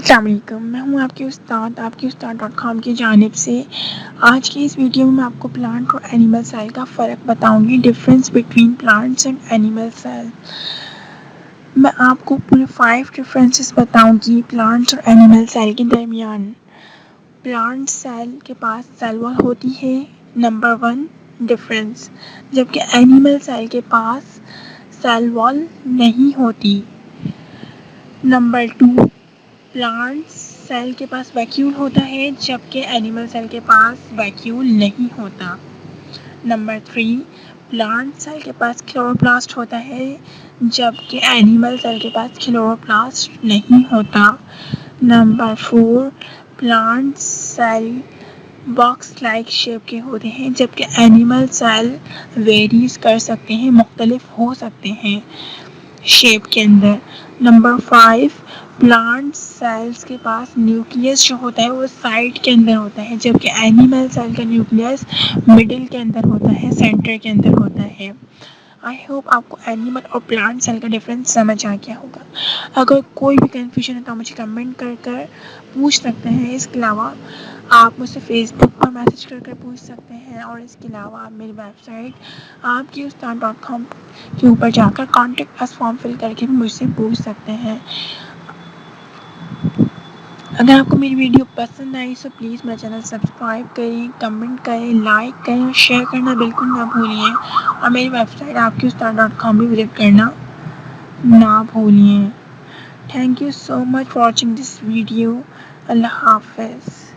السلام علیکم، میں ہوں آپ کی استاد کی جانب سے۔ آج کی اس ویڈیو میں آپ کو پلانٹ اور اینیمل سیل کا فرق بتاؤں گی، difference between plants and animal cell. میں آپ کو پورے 5 ڈفرینسز بتاؤں گی پلانٹس اور اینیمل سیل کے درمیان۔ پلانٹ سیل کے پاس سیل وال ہوتی ہے، نمبر 1 ڈفرینس، جبکہ اینیمل سیل کے پاس سیل وال نہیں ہوتی۔ نمبر 2 پلانٹ سیل کے پاس ویکیول ہوتا ہے، جبکہ اینیمل سیل کے پاس ویکیول نہیں ہوتا۔ نمبر 3 پلانٹ سیل کے پاس کلوروپلاسٹ ہوتا ہے، جبکہ اینیمل سیل کے پاس کلوروپلاسٹ نہیں ہوتا۔ Number 4 plant cell box like shape کے ہوتے ہیں، جبکہ اینیمل سیل ویریز کر سکتے ہیں، مختلف ہو سکتے ہیں شیپ کے اندر۔ نمبر 5 پلانٹ سیلز کے پاس نیوکلیس جو ہوتا ہے وہ سائڈ کے اندر ہوتا ہے، جبکہ اینیمل سیل کا نیوکلیس مڈل کے اندر ہوتا ہے، سینٹر کے اندر ہوتا ہے۔ آئی ہوپ آپ کو اینیمل اور پلانٹ سیل کا ڈفرینس سمجھ آ گیا ہوگا۔ اگر کوئی بھی کنفیوژن ہے تو مجھے کمنٹ کر پوچھ سکتے ہیں۔ اس کے علاوہ آپ مجھ سے فیس بک پر میسج کر پوچھ سکتے ہیں، اور اس کے علاوہ آپ میری ویب سائٹ آپ کی استاد.com کے اوپر جا کر کانٹیکٹ اس فارم فل کر کے بھی مجھ سے پوچھ سکتے ہیں۔ اگر آپ کو میری ویڈیو پسند آئی تو پلیز میرا چینل سبسکرائب کریں، کمنٹ کریں، لائک کریں اور شیئر کرنا بالکل نہ بھولیے، اور میری ویب سائٹ آپ کی استاد.com بھی وزٹ کرنا نہ بھولیے۔ Thank you so much for watching this video. اللہ حافظ۔